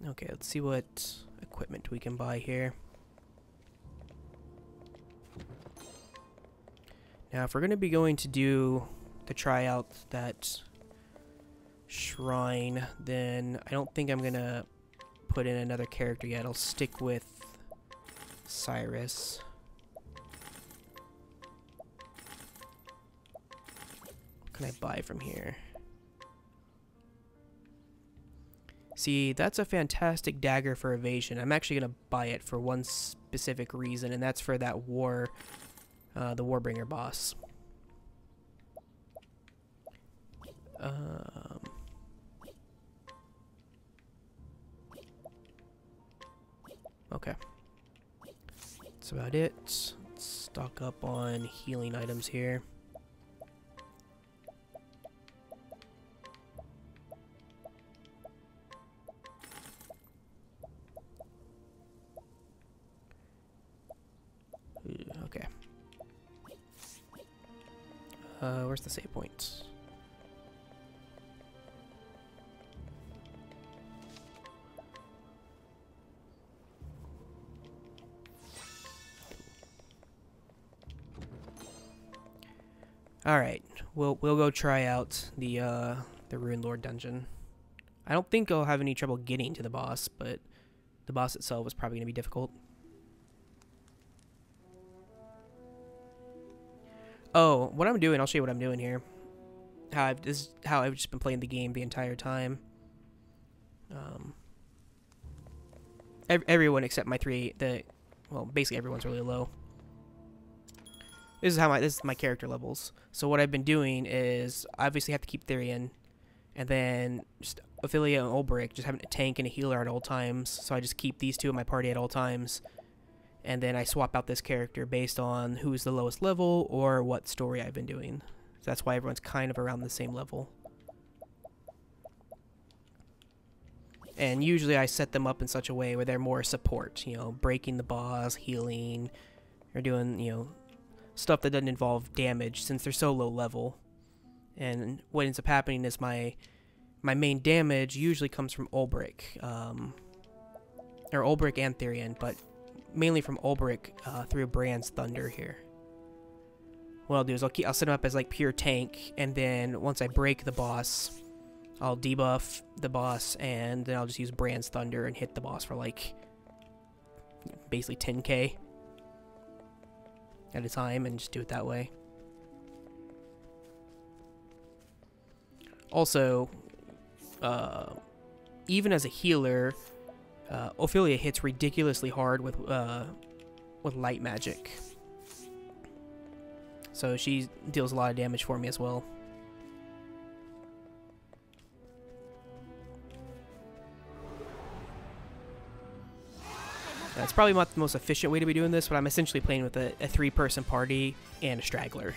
Okay, let's see what equipment we can buy here. Now, if we're going to be going to do to try out that shrine, then I don't think I'm going to put in another character yet. I'll stick with Cyrus. What can I buy from here? See, that's a fantastic dagger for evasion. I'm actually going to buy it for one specific reason, and that's for that the Warbringer boss. Okay. That's about it. Let's stock up on healing items here. Okay. Where's the save point? All right, we'll go try out the Ruined Lord dungeon. I don't think I'll have any trouble getting to the boss, but the boss itself is probably gonna be difficult. Oh, what I'm doing, I'll show you what I'm doing here. This is how I've just been playing the game the entire time. Everyone except my well, basically everyone's really low. This is my character levels. So what I've been doing is obviously have to keep Therian, and then just Ophelia and Ulbrich, just having a tank and a healer at all times. So I just keep these two in my party at all times. And then I swap out this character based on who's the lowest level or what story I've been doing. So that's why everyone's kind of around the same level. And usually I set them up in such a way where they're more support, you know, breaking the boss, healing, or doing, you know, stuff that doesn't involve damage since they're so low level. And what ends up happening is my main damage usually comes from Ulbrich, or Ulbrich and Therian, but mainly from Ulbrich through Brand's Thunder here. What I'll do is I'll set him up as like pure tank, and then once I break the boss, I'll debuff the boss, and then I'll just use Brand's Thunder and hit the boss for like basically 10k at a time, and just do it that way. Also, even as a healer, Ophelia hits ridiculously hard with light magic, so she deals a lot of damage for me as well. That's probably not the most efficient way to be doing this, but I'm essentially playing with a 3-person party and a straggler.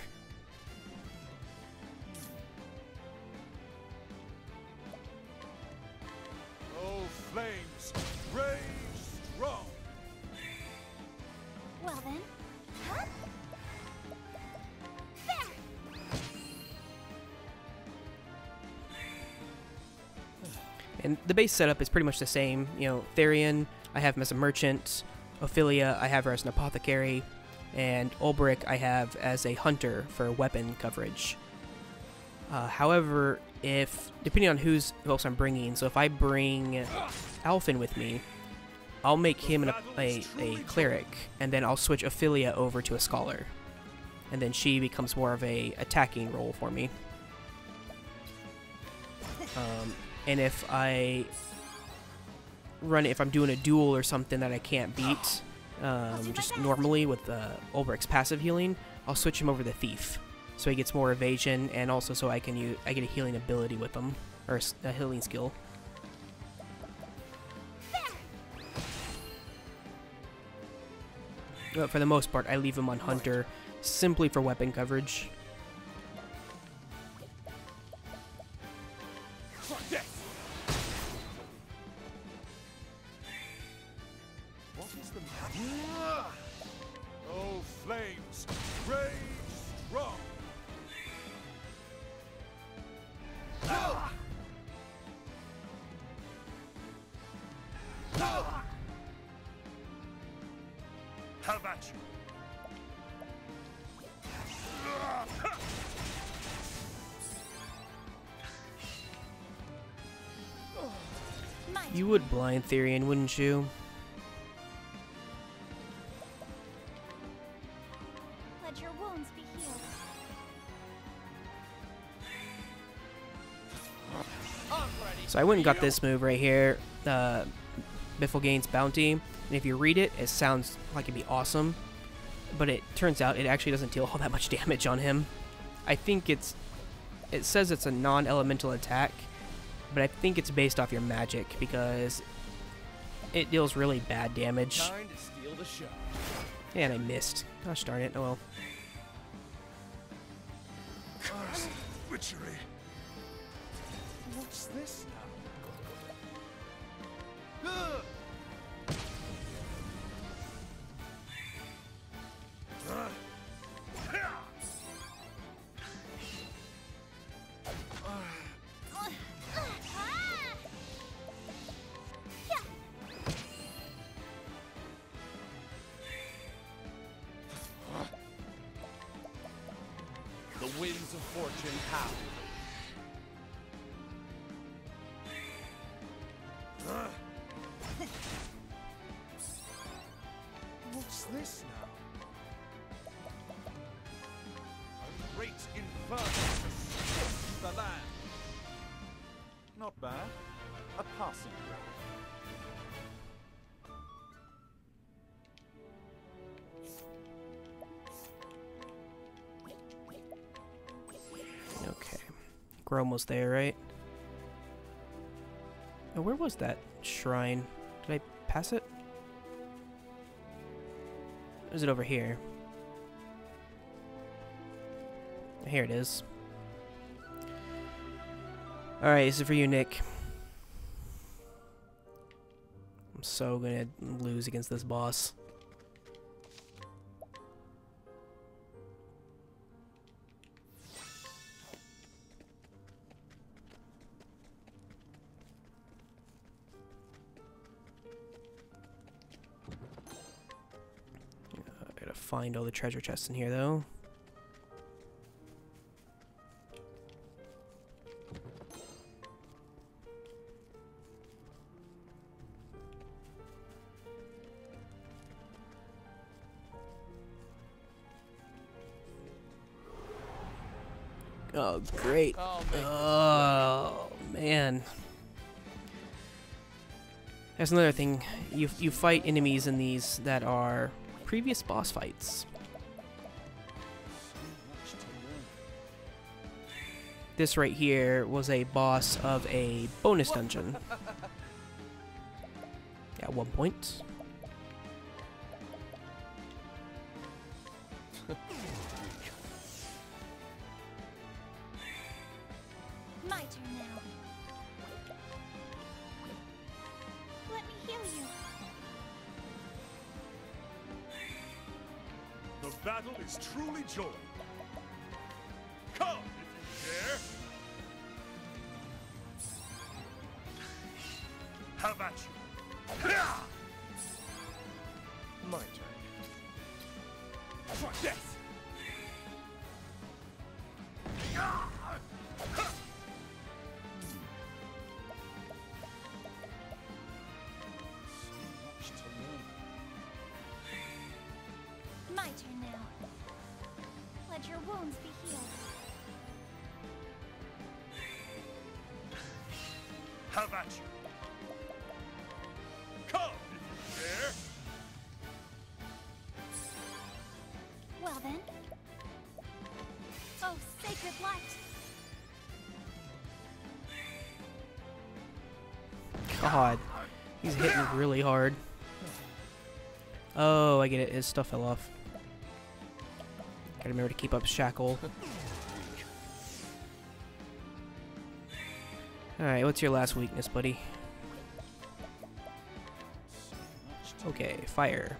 Oh, flames, raise strong. Well then, huh? There. And the base setup is pretty much the same. You know, Therian, I have him as a merchant. Ophelia, I have her as an apothecary. And Ulbrich, I have as a hunter for weapon coverage. However, depending on who else I'm bringing, so if I bring Alphen with me, I'll make him a cleric, and then I'll switch Ophelia over to a scholar. And then she becomes more of a attacking role for me. And if I'm doing a duel or something that I can't beat, just normally with Ulbrich's passive healing, I'll switch him over to Thief, so he gets more evasion, and also so I get a healing ability with him, or a healing skill. But for the most part, I leave him on Hunter simply for weapon coverage. Oh, flames, raise strong. at you. You would blind Therian, wouldn't you? Let your wounds be healed. So I went and got this move right here, Bifflegain's Bounty, and if you read it, it sounds like it'd be awesome, but it turns out it actually doesn't deal all that much damage on him. I think it says it's a non-elemental attack, but I think it's based off your magic because it deals really bad damage. Time to steal the show. And I missed. Gosh darn it, oh well. Witchery. What's this now? The winds of fortune howl. What's this now? A great inferno to scorch the land. Not bad. A passing grade. Okay. We're almost there, right? Oh, where was that shrine? Did I pass it? Or is it over here? Here it is. Alright, this is for you, Nick. I'm so gonna lose against this boss. I gotta find all the treasure chests in here, though. Oh, great. Oh, man. That's another thing. You fight enemies in these that are previous boss fights. This right here was a boss of a bonus dungeon. At one point. My turn now. Let me heal you. The battle is truly joy. Come if you dare. Have at you. My turn. Try this. My turn now. Let your wounds be healed. Have at you. Come if you dare. Well then. Oh, sacred light. God. He's hitting really hard. Oh, I get it. His stuff fell off. Gotta remember to keep up Shackle. Alright, what's your last weakness, buddy? Okay, fire.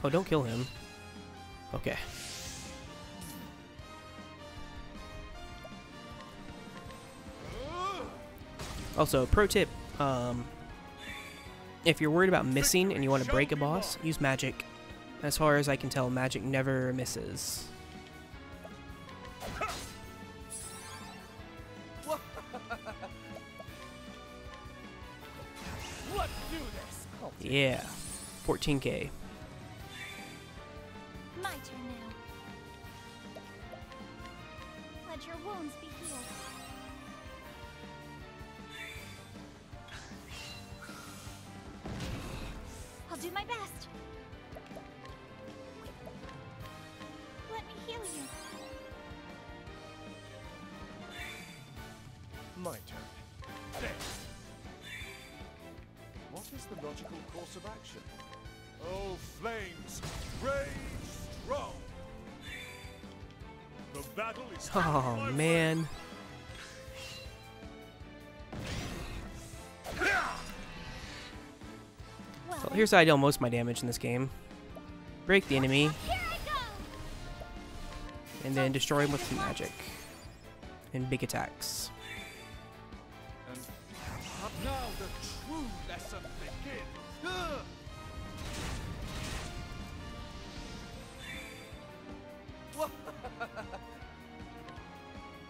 Oh, don't kill him. Okay. Also, pro tip, if you're worried about missing and you want to break a boss, use magic. As far as I can tell, magic never misses. Let's do this. Yeah. 14K. My turn now. Let your wounds be healed. I'll do my best. Let me heal you. My turn. There. What is the logical course of action? Oh, flames, rage strong. The battle is. Oh man. Well, here's how I deal most of my damage in this game. Break the enemy, Here I go. and then destroy him with some magic. And big attacks. And now the true lesson begins.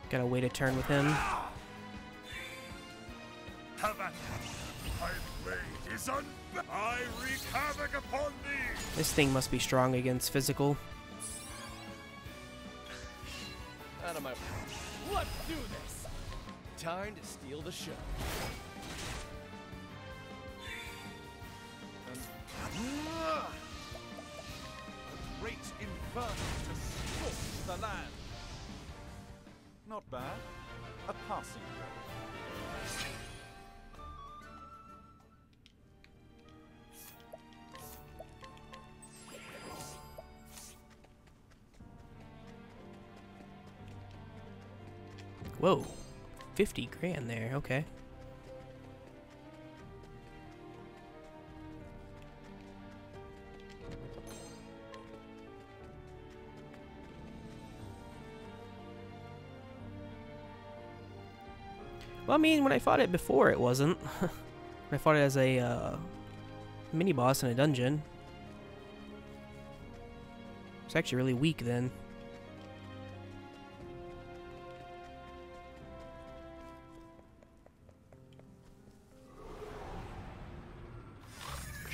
Gotta wait a turn with him. Have at it. My blade is I wreak havoc upon thee. This thing must be strong against physical. Out of my way. Let's do this. Time to steal the show. And a great inferno to scorch the land. Not bad. A passing grade. Whoa. 50 grand there, okay. Well, I mean, when I fought it before, it wasn't. When I fought it as a mini-boss in a dungeon. It's actually really weak then.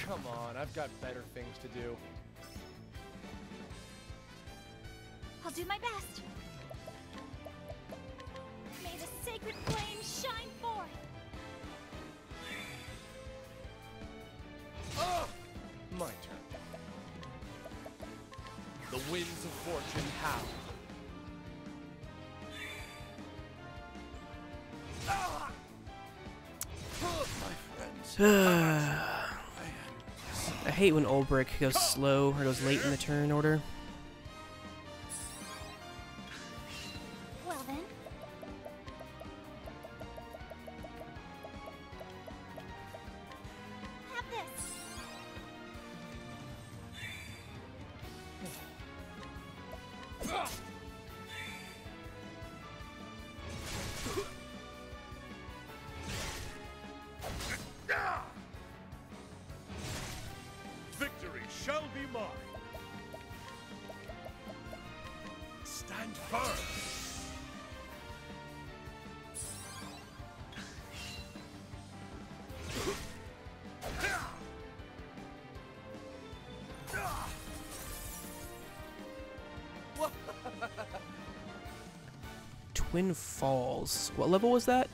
Come on, I've got better things to do. I'll do my best. May the sacred flame shine forth. My turn. The winds of fortune howl. I hate when old brick goes slow or goes late in the turn order. Well then. Have this. Victory shall be mine. Stand firm. Twin Falls. What level was that?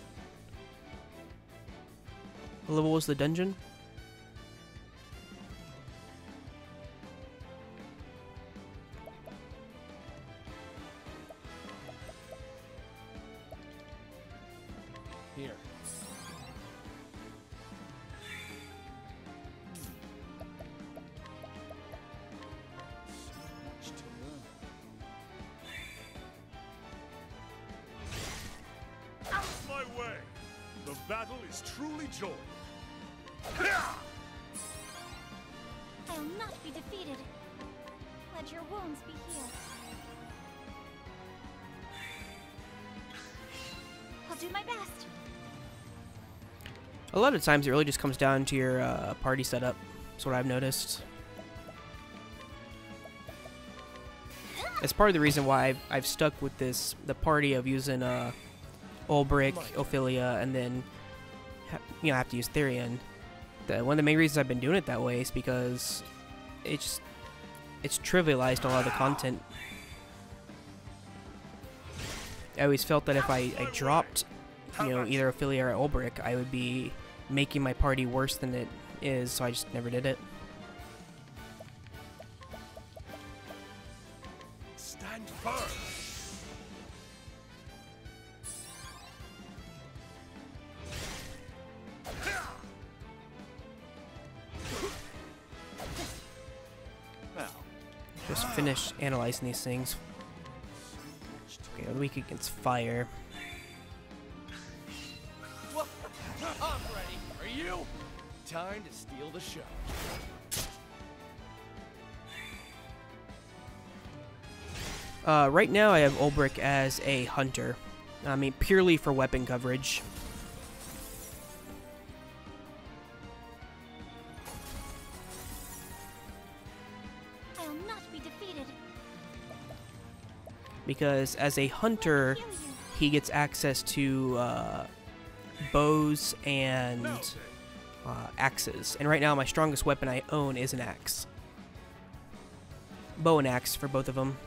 What level was the dungeon? Here. Much to learn. Out my way! The battle is truly joined. I'll not be defeated. Let your wounds be healed. I'll do my best. A lot of times it really just comes down to your party setup. That's what I've noticed. That's part of the reason why I've stuck with the party of using Ulbrich, Ophelia, and then I have to use Therion. One of the main reasons I've been doing it that way is because it's trivialized a lot of the content. I always felt that if I dropped, either Ophelia or Ulbrich, I would be making my party worse than it is, so I just never did it. Stand firm. Now, Just finish analyzing these things. Okay, I'm weak against fire. Well, I'm ready. Are you? Time to steal the show. Right now I have Ulbrich as a hunter. I mean, purely for weapon coverage. I'll not be defeated. Because as a hunter, Heal you. he gets access to bows and axes. And right now my strongest weapon I own is an axe. Bow and axe for both of them.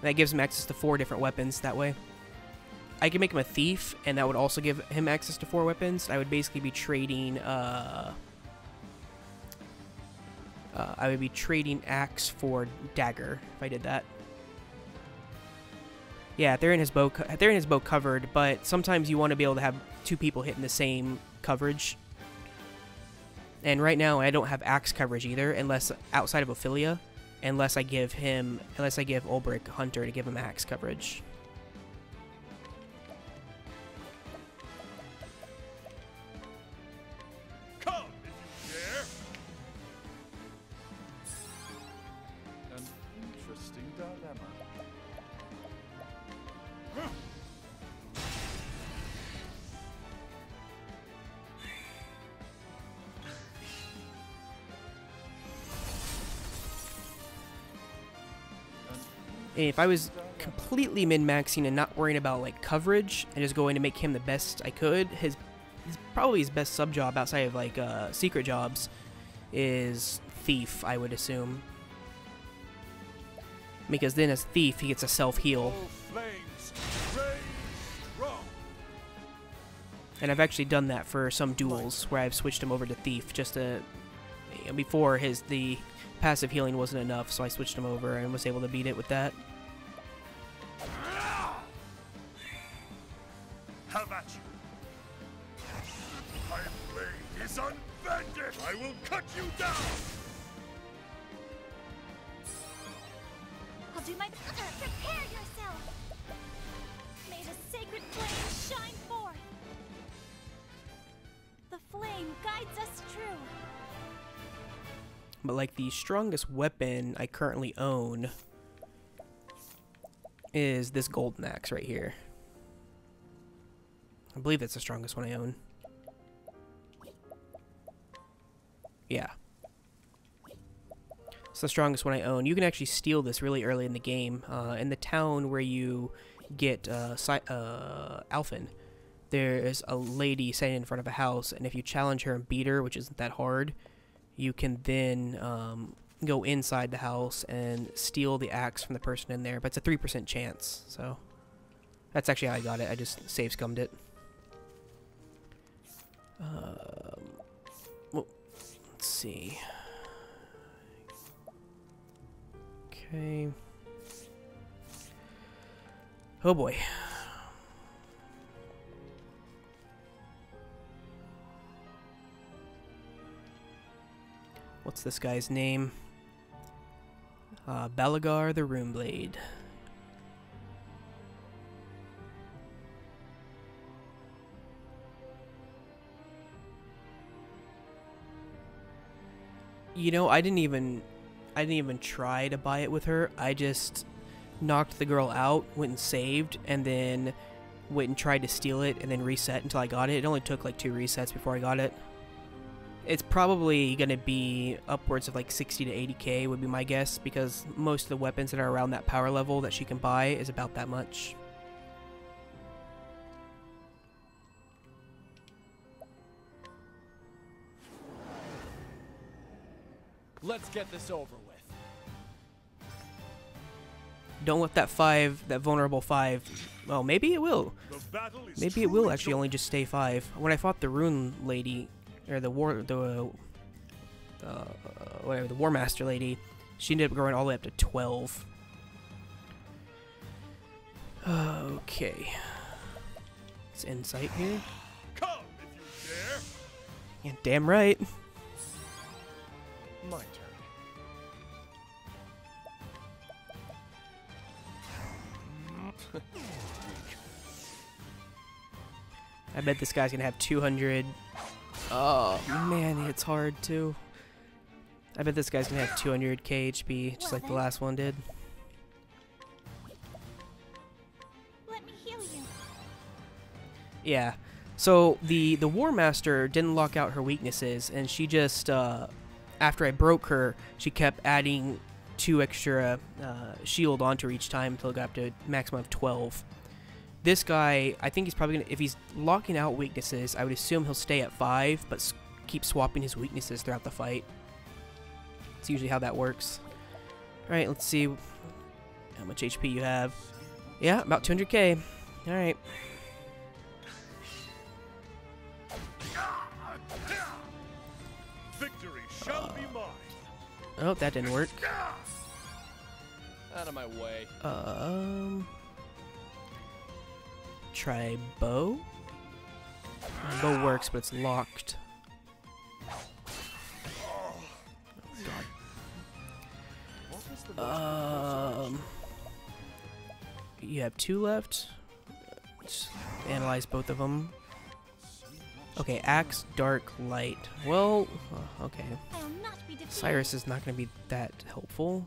And that gives him access to 4 different weapons that way. I can make him a thief, and that would also give him access to 4 weapons. I would basically be trading axe for dagger if I did that. Yeah, they're in his bow covered, but sometimes you want to be able to have 2 people hitting the same coverage. And right now I don't have axe coverage either, unless outside of Ophelia, unless I give Ulbrich Hunter to give him axe coverage. come if you dare. An interesting dilemma. If I was completely min-maxing and not worrying about like coverage and just going to make him the best I could, probably his best sub job outside of like secret jobs is thief, I would assume. Because then as thief he gets a self-heal. All flames raised strong. And I've actually done that for some duels where I've switched him over to thief just to before the passive healing wasn't enough, so I switched him over and was able to beat it with that. How about you? My blade is unbended. I will cut you down. I'll do my prepare yourself. May the sacred flame shine forth. The flame guides us true. But like the strongest weapon I currently own is this golden axe right here. I believe that's the strongest one I own. Yeah. It's the strongest one I own. You can actually steal this really early in the game. In the town where you get Alphen, there's a lady sitting in front of a house, and if you challenge her and beat her, which isn't that hard, you can then go inside the house and steal the axe from the person in there. But it's a 3% chance, so that's actually how I got it. I just save scummed it. Well, let's see. Okay. Oh boy. What's this guy's name? Balagar the Runeblade. You know, I didn't even try to buy it with her. I just knocked the girl out, went and saved, and then went and tried to steal it, and then reset until I got it. It only took like 2 resets before I got it. It's probably going to be upwards of like 60 to 80k would be my guess, because most of the weapons that are around that power level that she can buy is about that much. Let's get this over with. Don't let that 5, that vulnerable 5, well, maybe it will. Maybe it will actually only just stay 5. When I fought the Rune Lady, or the whatever, the War Master Lady, she ended up growing all the way up to 12. Okay. It's insight here. Come if you dare. Yeah, damn right. My turn. I bet this guy's gonna have 200. Oh man, it's hard too. I bet this guy's gonna have 200k HP, just like the last one did. Let me heal you. Yeah. So the War Master didn't lock out her weaknesses, and she just after I broke her, she kept adding 2 extra shield onto her each time until it got up to a maximum of 12. This guy, I think he's probably gonna, if he's locking out weaknesses, I would assume he'll stay at 5, but keep swapping his weaknesses throughout the fight. It's usually how that works. Alright, let's see how much HP you have. Yeah, about 200k. Alright. Victory shall be mine. Oh, that didn't work. Out of my way. Try bow. Bow works, but it's locked. Oh, God. You have 2 left. Just analyze both of them. Okay, axe, dark, light. Well, okay. I will not be defeated. Cyrus is not going to be that helpful.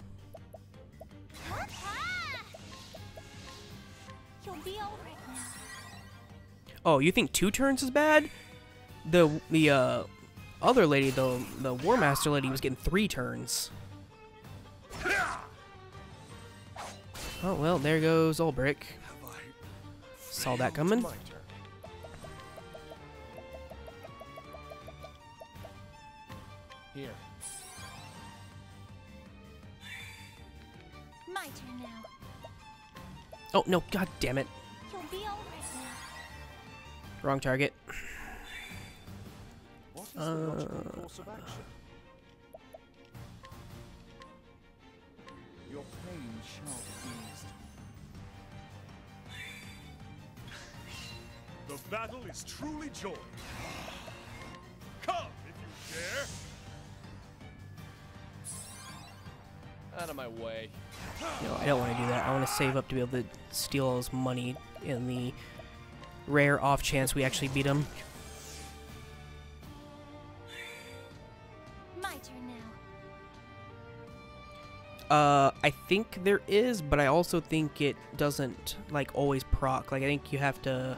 You'll be all right now. Oh, you think 2 turns is bad? The other lady, the War Master lady, was getting 3 turns. Oh well, there goes Ulbrich. Saw that coming. My turn. Here. My turn now. Oh no, god damn it. You'll be all right now. Wrong target. What is the logical course of action? Your pain shall be eased. The battle is truly joined. Come if you dare. Out of my way. No, I don't want to do that. I want to save up to be able to steal all his money in the rare off chance we actually beat him. My turn now. I think there is, but I also think it doesn't, like, always proc. Like, I think you have to...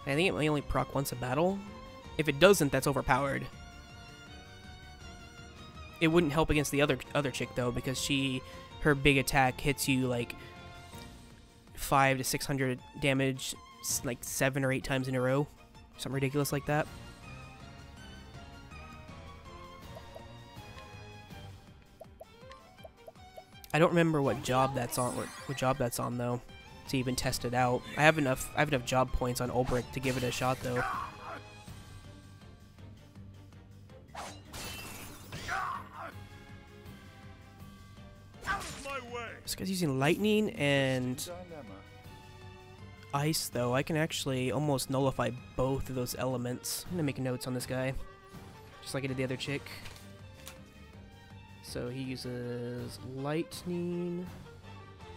I think it may only proc once a battle. If it doesn't, that's overpowered. It wouldn't help against the other chick, though, because her big attack hits you, like, 500 to 600 damage, like, 7 or 8 times in a row. Something ridiculous like that. I don't remember what job that's on. What job that's on though, to even test it out. I have enough job points on Ulbrich to give it a shot though. Out of my way. This guy's using lightning and Dilemma. ice though. I can actually almost nullify both of those elements. I'm gonna make notes on this guy, just like I did the other chick. So he uses lightning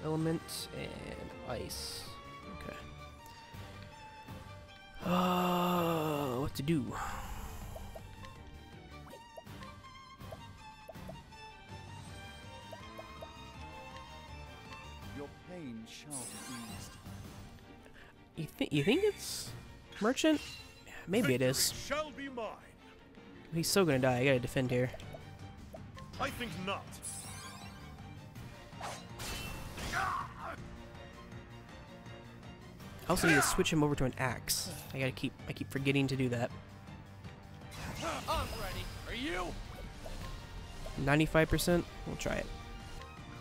element and ice. Okay. What to do? Your pain shall be eased. You think it's merchant? Maybe it is. Victory shall be mine. He's so gonna die. I gotta defend here. I think not. I also need to switch him over to an axe. I keep forgetting to do that. I'm ready. Are you? 95%? We'll try it.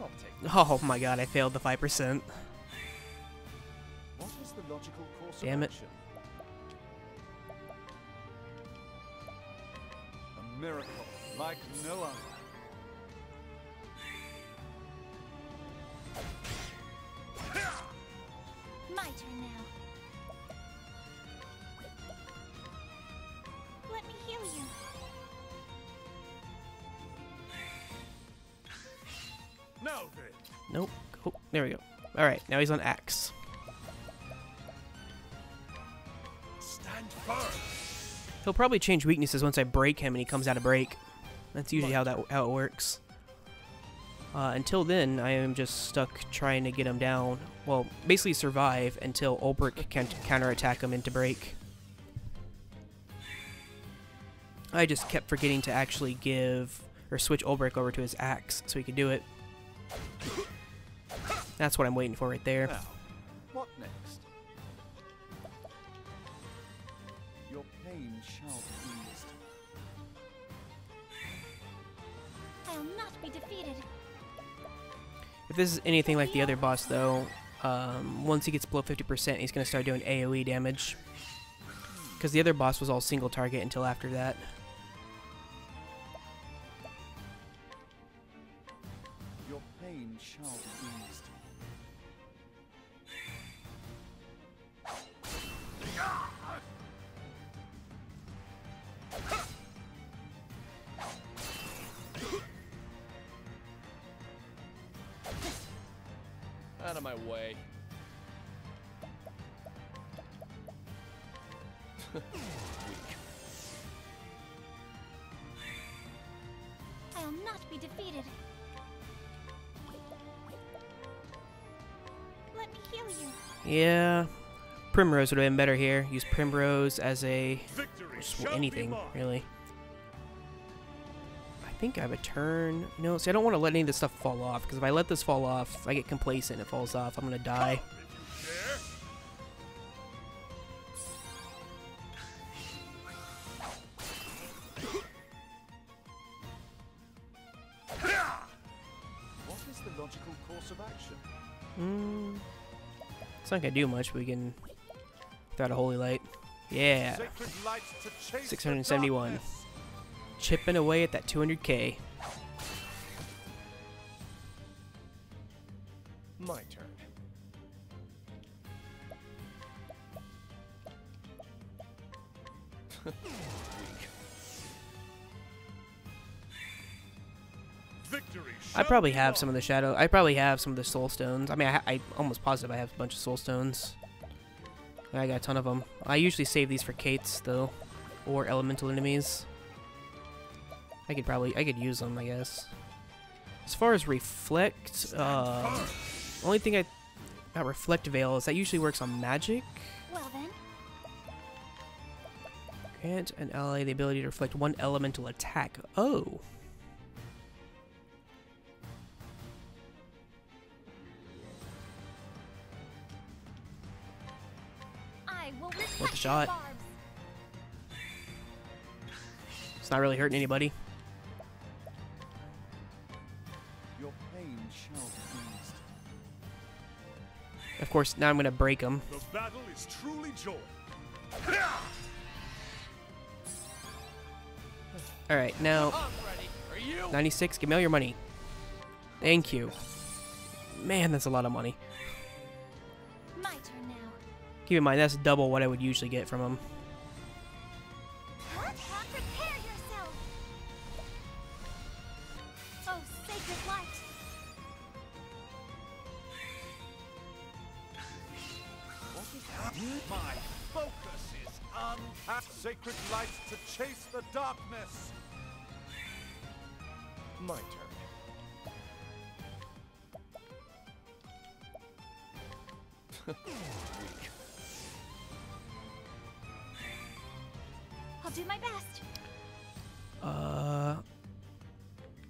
I'll take Oh my god, I failed the 5%. What is the logical course Damn of it. action? A miracle like no other. My turn now. Let me heal you. Now then. Nope. Oh, there we go. Alright, now he's on axe. Stand firm. He'll probably change weaknesses once I break him and he comes out of break. That's usually how it works. Until then, I am just stuck trying to get him down. Well, basically survive until Ulbrich can counterattack him into break. I just kept forgetting to actually give or switch Ulbrich over to his axe so he could do it. That's what I'm waiting for right there. Now, what next? Your pain shall be eased. I'll not be defeated. If this is anything like the other boss, though, once he gets below 50%, he's going to start doing AoE damage. Because the other boss was all single target until after that. Your pain shall be eased. Out of my way. I'll not be defeated. Let me heal you. Yeah, Primrose would have been better here. Use Primrose as a... Victory just shall anything, be mine. really. I think I have a turn. No, see, I don't want to let any of this stuff fall off, because if I let this fall off, if I get complacent and it falls off, I'm going to die. What is the logical course of action? It's not going to do much, but we can... Without a Holy Light. Yeah. Sacred light to chase 671. the darkness. Chipping away at that 200k. My turn. Victory I shall probably be have mine. some of the shadow. I probably have some of the soul stones. I mean, I almost positive I have a bunch of soul stones. I got a ton of them. I usually save these for Kates though, or elemental enemies. I could use them, I guess. As far as reflect, only thing about reflect veil is that usually works on magic. Well then, Grant an ally the ability to reflect one elemental attack. Oh. I will reflect Worth a shot. your barbs. It's not really hurting anybody. Your pain shall be eased. Of course, now I'm gonna break them. The battle is truly joy. All right, now I'm ready. Are you? 96. Give me all your money. Thank you. Man, that's a lot of money. My turn now. Keep in mind, that's double what I would usually get from them. What? Prepare yourself. Oh, sacred light. What is happening? My focus is uncapped. Sacred light to chase the darkness. My turn. I'll do my best.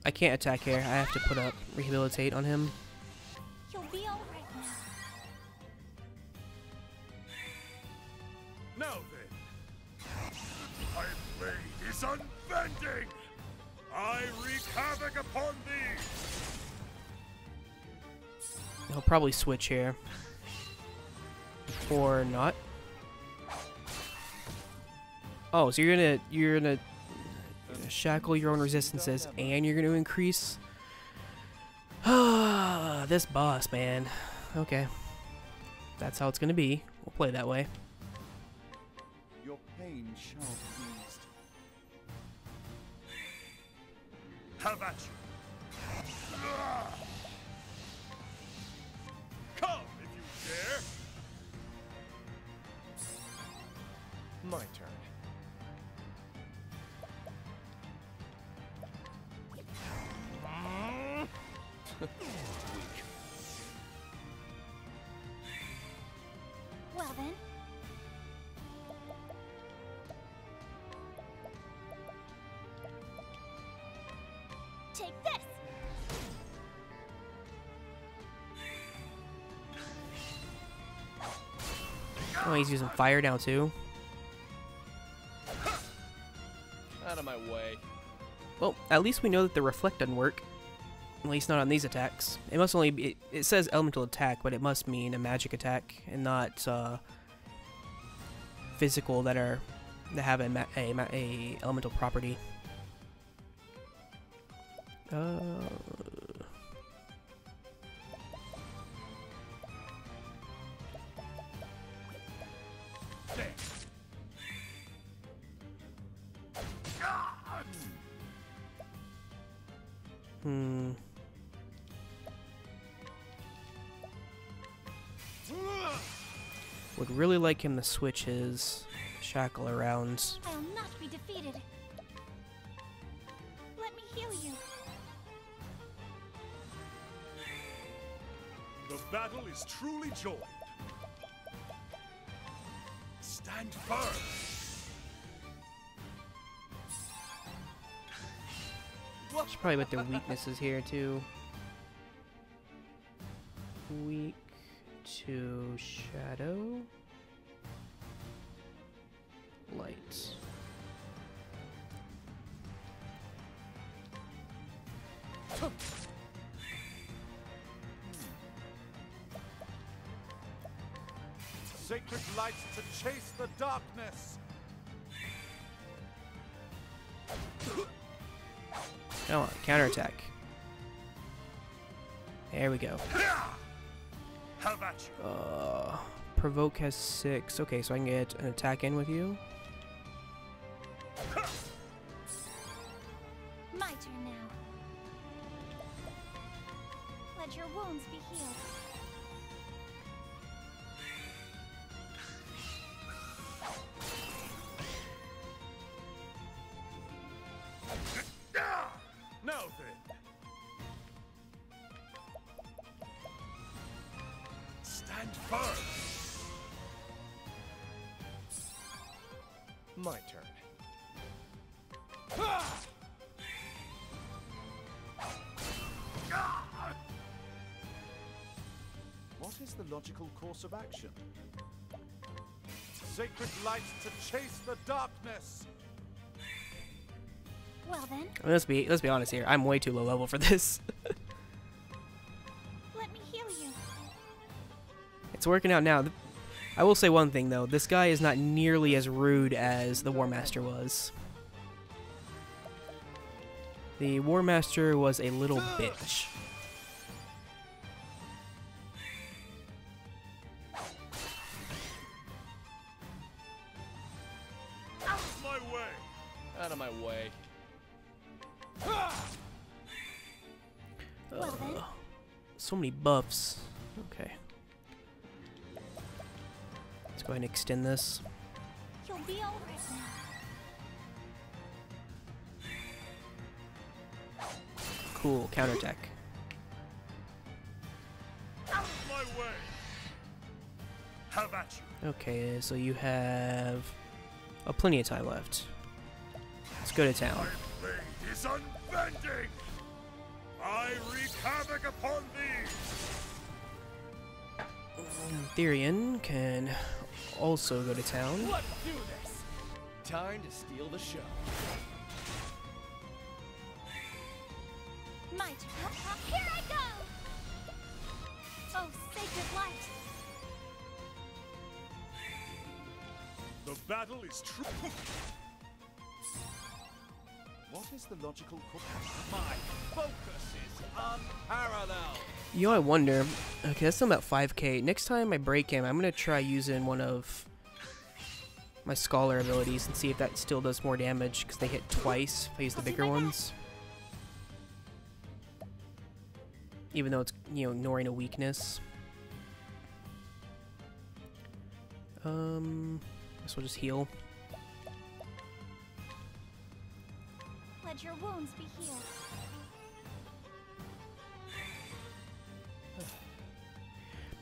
I can't attack here. I have to put up Rehabilitate on him. You'll be all right now. Now then, my blade is unbending. I wreak havoc upon thee. He'll probably switch here. Or not. Oh, so you're gonna shackle your own resistances and you're gonna increase this boss, man. Okay. That's how it's gonna be. We'll play that way. Your pain shall be eased. Have at you. Come if you dare. My turn. Well then. Take this. Oh, he's using fire now too. Out of my way. Well, at least we know that the reflect doesn't work. At least not on these attacks. It must only be, it says elemental attack, but it must mean a magic attack and not physical that have a elemental property. Would really like him to switch his shackle around. I'll not be defeated. Let me heal you. The battle is truly joined. Stand firm. Should probably put their weaknesses here too. Weak to shadow, light. Sacred light to chase the darkness. Come on, counterattack. There we go. Have at you. Provoke has 6. Okay, so I can get an attack in with you. My turn now. Let your wounds be healed. Now then. Stand firm. My turn. What is the logical course of action? Sacred light to chase the darkness. Well then, Let's be honest here. I'm way too low level for this. let me heal you. It's working out now. I will say one thing though. This guy is not nearly as rude as the War Master was. The War Master was a little bitch. Out of my way. Out of my way. Well then. So many buffs. Okay. Let's go ahead and extend this. You'll be all right now. Cool, counterattack. Out of my way. Have at you. Okay, so you have plenty of time left. Let's go to town. My blade is unbending! I wreak havoc upon thee! Therian can also go to town. Let's do this! Time to steal the show. My turn. Here I go! Oh, sacred light! The battle is true. What is the logical My focus is unparalleled. You know, I wonder. Okay, that's still about 5k. Next time I break him, I'm gonna try using one of my scholar abilities and see if that still does more damage, because they hit twice if I use the bigger ones. Even though it's, you know, ignoring a weakness. Guess we'll just heal. Let your wounds be healed.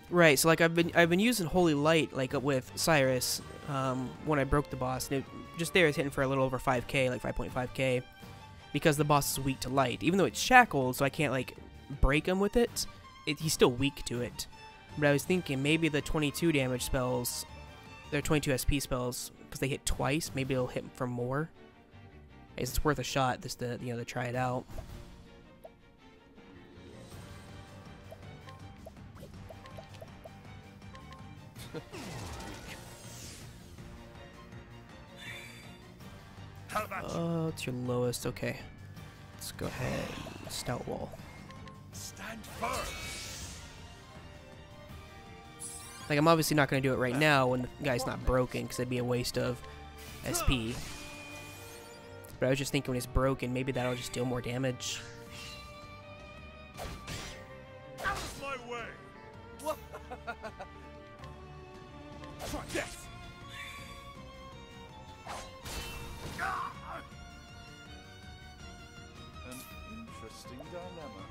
Right, so like I've been using Holy Light like with Cyrus when I broke the boss, and it just there is hitting for a little over 5k, like 5.5k, because the boss is weak to light. Even though it's shackled, so I can't like break him with it, he's still weak to it. But I was thinking maybe the 22 damage spells, they're 22 SP spells, because they hit twice, maybe it'll hit for more. I guess it's worth a shot just to, you know, to try it out. Oh, it's your lowest. Okay, let's go ahead and stout wall. Stand firm. Like, I'm obviously not going to do it right now when the guy's not broken, because it'd be a waste of SP. But I was just thinking when he's broken, maybe that'll just deal more damage. Out of my way. Try this. An interesting dilemma.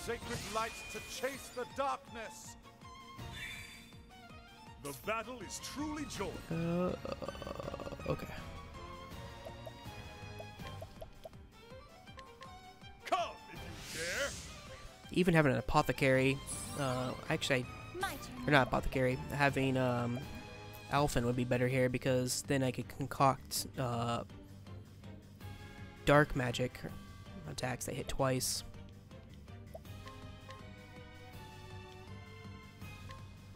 Sacred light to chase the darkness. The battle is truly joyous. Okay. Come if you dare. Even having an apothecary, actually, My turn. or not apothecary, having Alphen would be better here, because then I could concoct dark magic attacks that hit twice.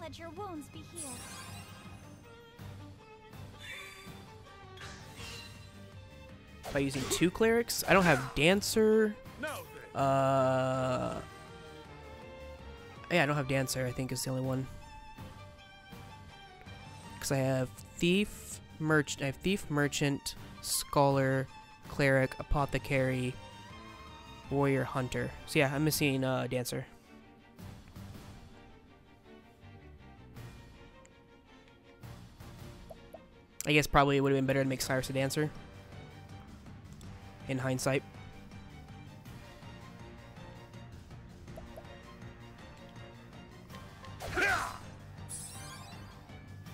Let your wounds be healed. By using 2 clerics, I don't have Dancer. Now then. Yeah, I don't have Dancer. I think is the only one. Because I have Thief, Merchant. I have Thief, Merchant, Scholar, Cleric, Apothecary, Warrior, Hunter. So yeah, I'm missing Dancer. I guess probably it would have been better to make Cyrus a Dancer. In hindsight.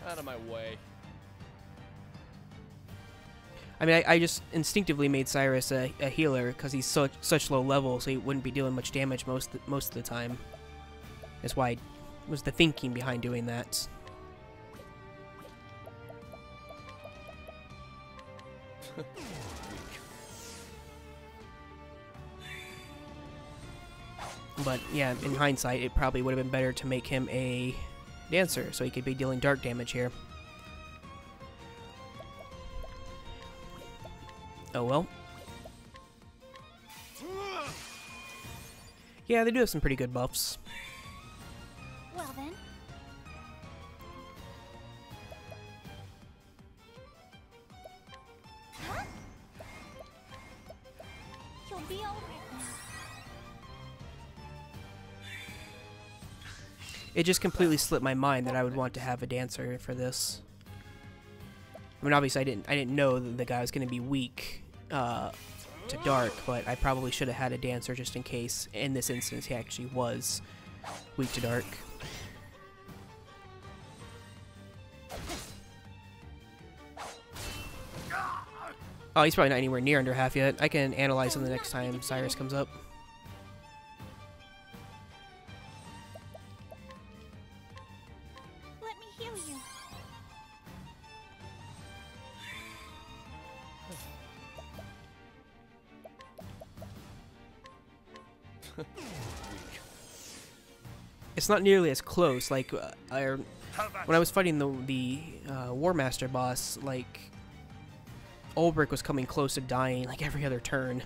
Out of my way. I mean, I just instinctively made Cyrus a healer because he's such low level, so he wouldn't be dealing much damage most of the time. That's why was the thinking behind doing that. But yeah, in hindsight, it probably would have been better to make him a Dancer, so he could be dealing dark damage here. Oh well. Yeah, they do have some pretty good buffs. Well then. Huh? You'll be all right now. It just completely slipped my mind that I would want to have a Dancer for this. I mean, obviously, I didn't know that the guy was going to be weak to dark, but I probably should have had a Dancer just in case. In this instance, he actually was weak to dark. Oh, he's probably not anywhere near under half yet. I can analyze him the next time Cyrus comes up. Let me heal you. It's not nearly as close. Like when I was fighting the War Master boss, like Ulbrich was coming close to dying like every other turn.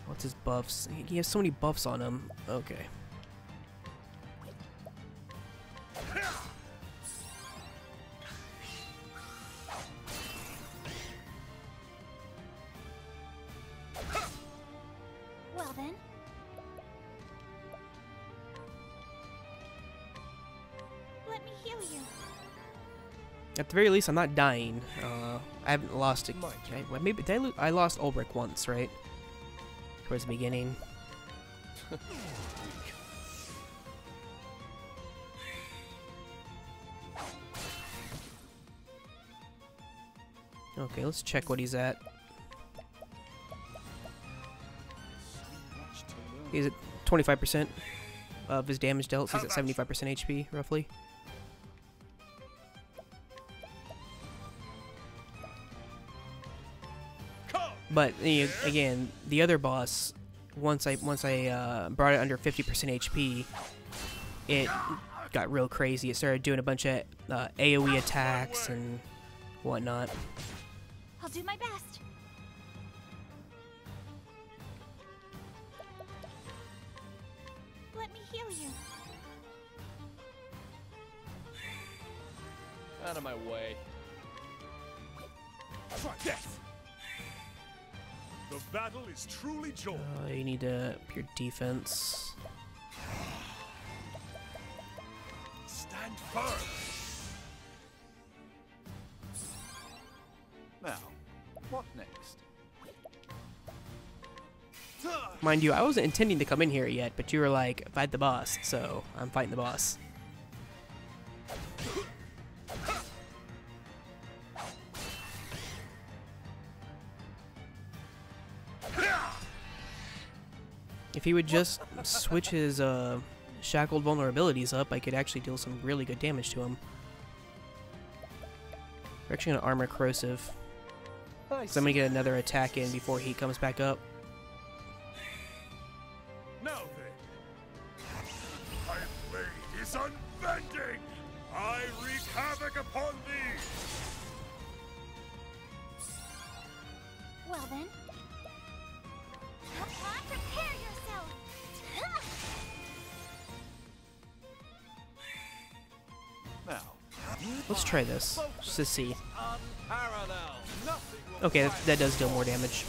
What's his buffs? He has so many buffs on him. Okay. Well then. Let me heal you. At the very least, I'm not dying. I haven't lost it. Maybe did I lost Ulbrich once, right? Towards the beginning. Okay, let's check what he's at. He's at 25% of his damage dealt. So he's at 75% HP, roughly. But again, the other boss, once I brought it under 50% HP, it got real crazy. It started doing a bunch of AoE attacks and whatnot. I'll do my best. Let me heal you. Out of my way. Try this. The battle is truly joy. You need to up your defense. Stand firm. Now, what next? Mind you, I wasn't intending to come in here yet, but you were like, fight the boss, so I'm fighting the boss. If he would just switch his shackled vulnerabilities up, I could actually deal some really good damage to him. We're actually going to armor corrosive. So I'm going to get another attack in before he comes back up. Now then, my blade is unbending. I wreak havoc upon thee. Well then. Prepare yourself. Now, Let's try this, just to see. unparalleled. Nothing will Okay, that does deal more damage.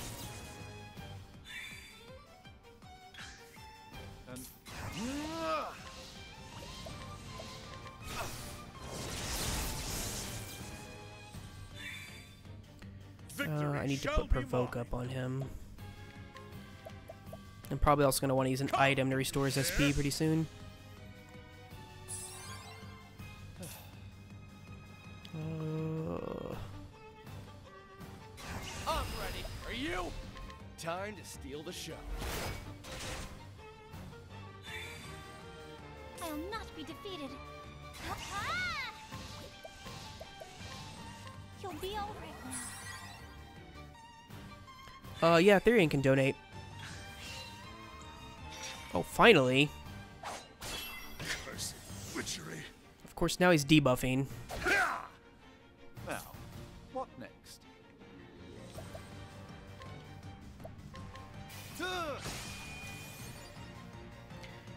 And I need to put Provoke up on him. I'm probably also going to want to use an item to restore his SP pretty soon. I'm ready. Are you? Time to steal the show. I'll not be defeated. You'll be all right now. Yeah, Therian can donate. Oh, finally. Cursed witchery. Of course, now he's debuffing. Now, what next?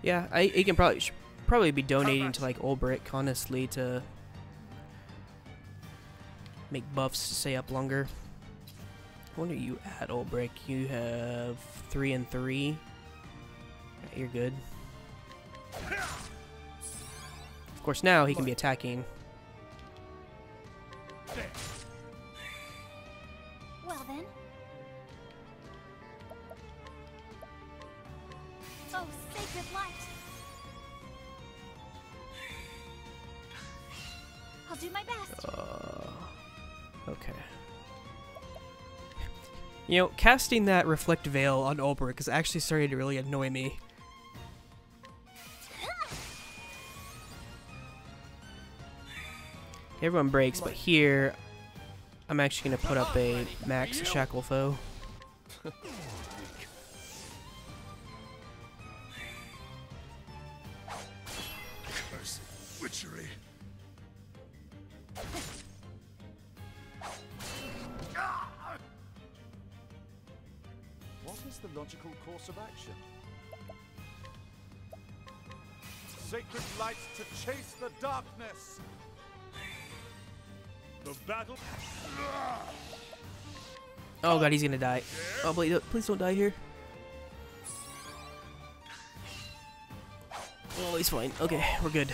Yeah, he can probably be donating to like Ulbrich, honestly, to make buffs stay up longer. What are you at, Ulbrich? You have 3 and 3. Yeah, you're good. Of course, now he can be attacking. Well then. Oh, sacred light. I'll do my best. Okay. You know, casting that Reflect Veil on Ulbrich is actually starting to really annoy me. Everyone breaks, but here, I'm actually going to put up a max Shackle Foe. Witchery. What is the logical course of action? Sacred light to chase the darkness. The battle. Oh god, he's gonna die. Oh, please don't die here. Oh, he's fine. Okay, we're good.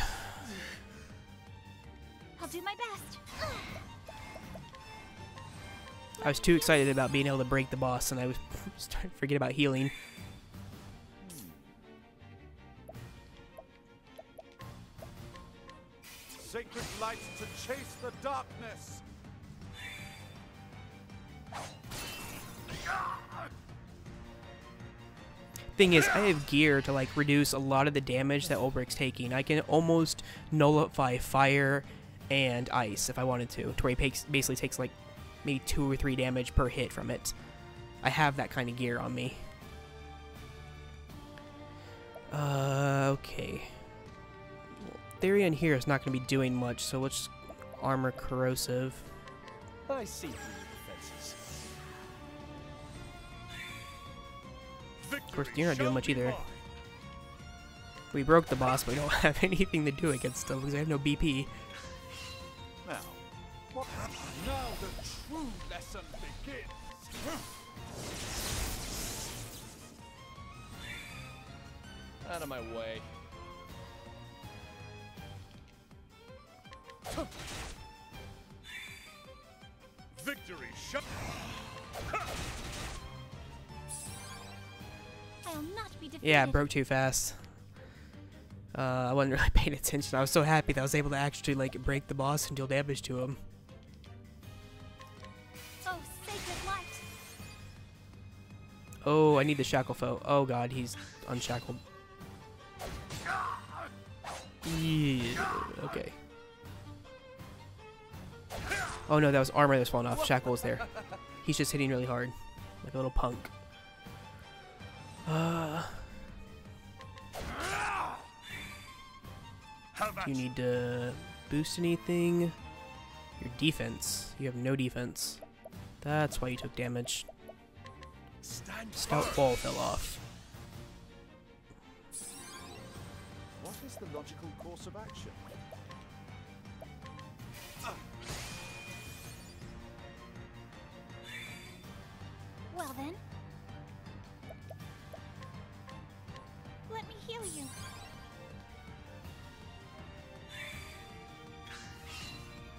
I'll do my best. I was too excited about being able to break the boss, and I was starting to forget about healing. Sacred light to chase the darkness. Thing is, I have gear to like reduce a lot of the damage that Ulbrich's taking. I can almost nullify fire and ice if I wanted to where he basically takes like maybe 2 or 3 damage per hit from it. I have that kind of gear on me. Okay. Well, Therion here is not going to be doing much, so let's armor corrosive. I see through your defenses. Of course, you're not doing much either. We broke the boss, but we don't have anything to do against him because I have no BP. Now, what? Now the true lesson begins. Out of my way. Victory shot. I'll not be defeated. Yeah, it broke too fast. I wasn't really paying attention. I was so happy that I was able to actually like break the boss and deal damage to him. Oh, sacred light. Oh, I need the Shackle Foe. Oh god, he's unshackled. Yeah, okay. Oh no, that was armor that was falling off. Shackle was there. He's just hitting really hard. Like a little punk. Do you need to boost anything? Your defense. You have no defense. That's why you took damage. Stout Ball fell off. What is the logical course of action? Well then. Let me heal you.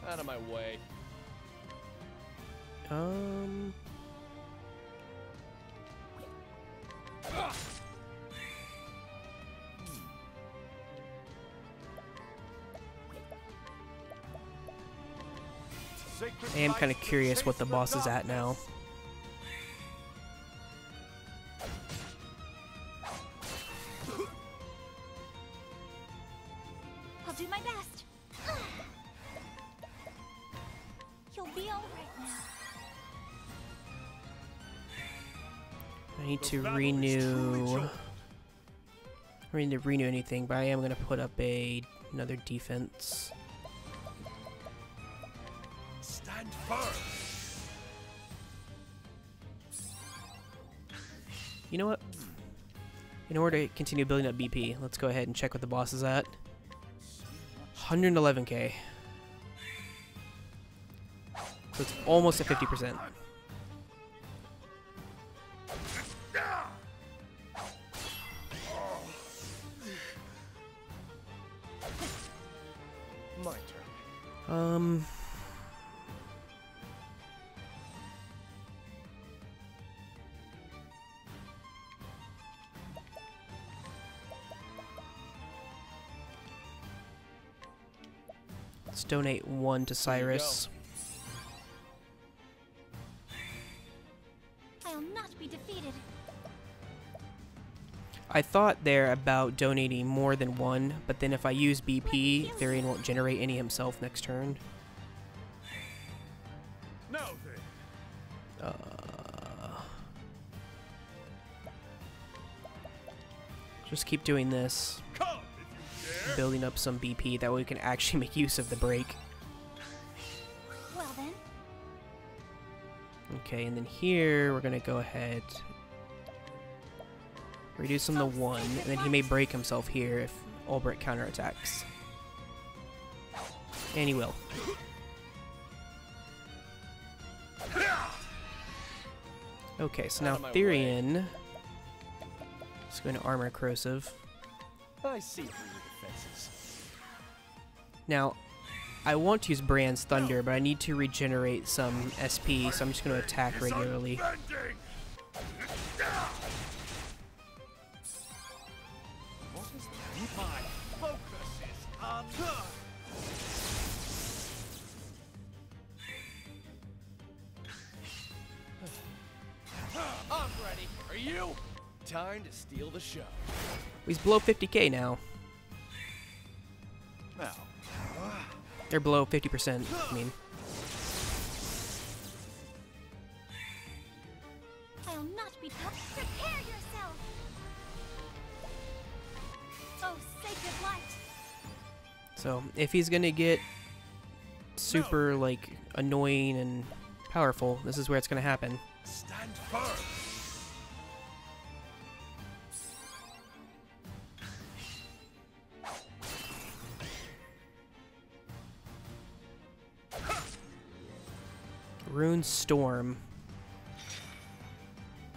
Out of my way. I am kind of curious what the boss is at now. I'll do my best. You'll be all right now. I need to renew. I don't need to renew anything, but I am going to put up another defense. Stand firm. You know what? In order to continue building up BP, let's go ahead and check what the boss is at. 111k. So it's almost at 50%. My turn. Let's donate 1 to Cyrus. I'll I thought there about donating more than one, but then if I use BP, Therian won't generate any himself next turn. Now then. Just keep doing this, Come if you dare. building up some BP, that way we can actually make use of the break. Well then, Okay, and then here we're gonna go ahead, reduce him to 1, and then he may break himself here if Ulbrich counterattacks. And he will. Okay, so now Out of my Therian is going to armor corrosive. I see through your defenses. Now, I want to use Brand's Thunder, but I need to regenerate some SP, so I'm just going to attack regularly. Unbending. What is that? My focus is on. I'm ready. Are you? Time to steal the show. He's below 50k now. Now. They're below 50%, I mean. I'll not be touched. Prepare yourself. Oh, sacred light. So, if he's going to get super, like, annoying and powerful, this is where it's going to happen. Stand firm. Rune Storm.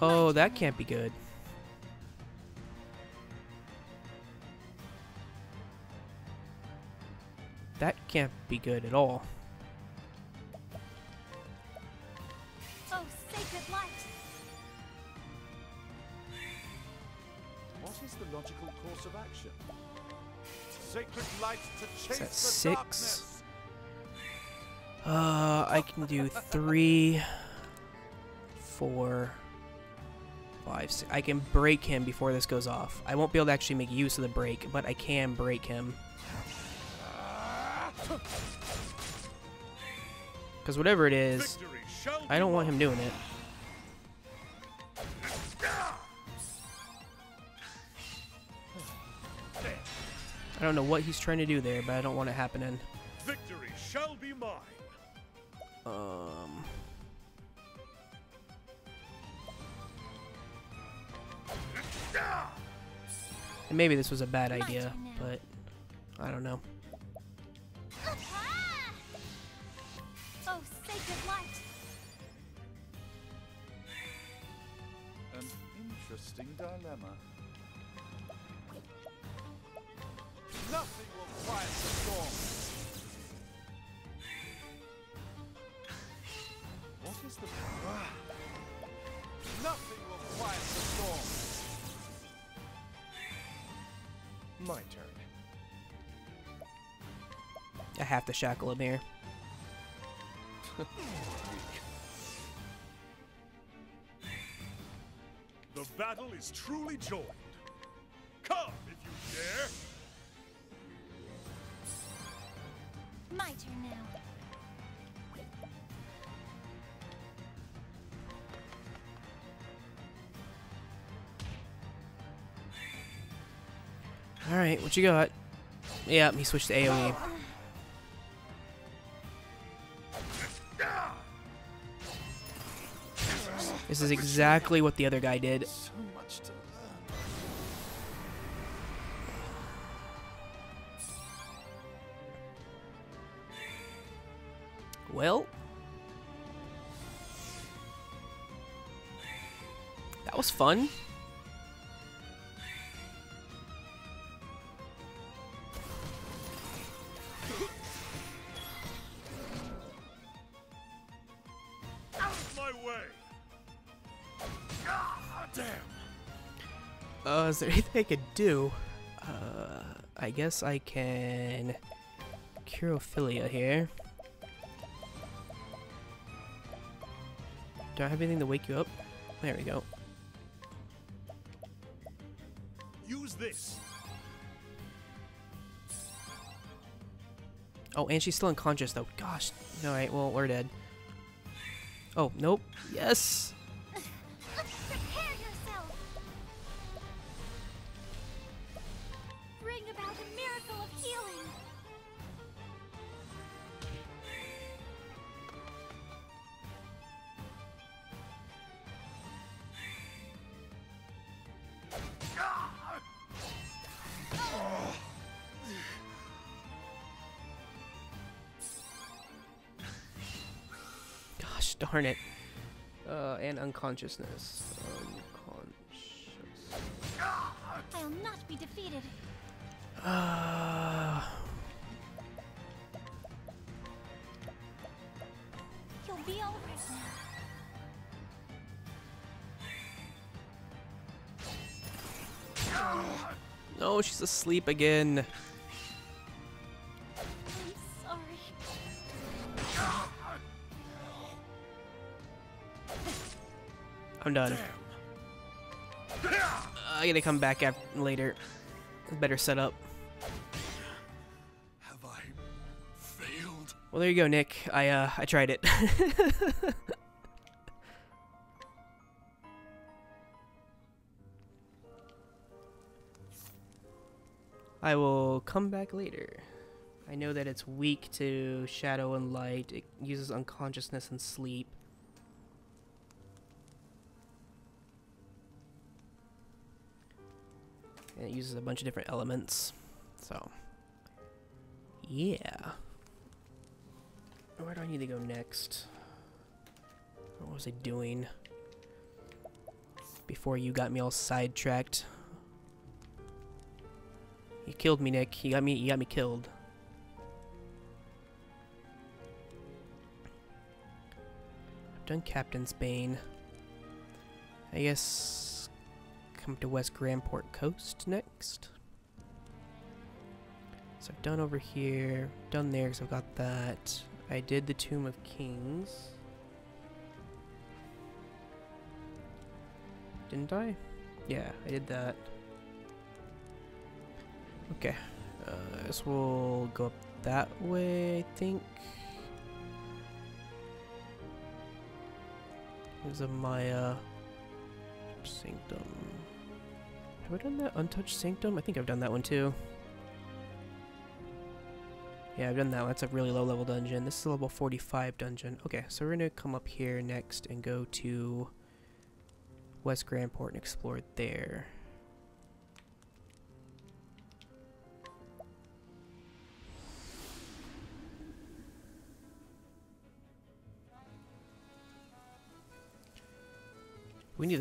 Oh, that can't be good. That can't be good at all. Oh, sacred light. What is the logical course of action? Sacred light to chase that the 6? darkness. I can do 3, 4, 5, 6. I can break him before this goes off. I won't be able to actually make use of the break, but I can break him. Because whatever it is, Victory shall I don't be want him doing it. I don't know what he's trying to do there, but I don't want it happening. Victory shall be mine. And maybe this was a bad idea, turn now. but I don't know. Ah! Oh, sacred light. An interesting dilemma. Nothing will quiet the storm. What is the... Nothing will quiet the storm. My turn. I have to shackle him here. The battle is truly joined. Come if you dare. My turn now. Alright, what you got? Yeah, he switched to AoE. This is exactly what the other guy did. So much to learn. Well, that was fun. Out of my way. Ah, damn. Is there anything I could do? I guess I can Curophilia here. Do I have anything to wake you up? There we go. Oh, and she's still unconscious though. Gosh. Alright, well, we're dead. Oh, nope. Yes! Prepare yourself. Bring about a miracle of healing. Gosh darn it. And unconsciousness. I'll not be defeated. You'll be all right now. No, she's asleep again. I'm sorry. I'm done. I gotta come back later. Better setup. Have I failed? Well, there you go, Nick. I tried it. I will come back later. I know that it's weak to shadow and light. It uses unconsciousness and sleep. And it uses a bunch of different elements. So, yeah. Where do I need to go next? What was I doing before you got me all sidetracked? You killed me, Nick. You got me killed. I've done Captain's Bane. I guess come to West Grandport Coast next. So I've done over here, done there because I've got that. I did the Tomb of Kings. Didn't I? Yeah, I did that. Okay. I guess we'll go up that way, I think. There's a Maya Sanctum. Have I done that Untouched Sanctum? I think I've done that one too. Yeah, I've done that one. That's a really low level dungeon. This is a level 45 dungeon. Okay, so we're gonna come up here next and go to West Grandport and explore it there.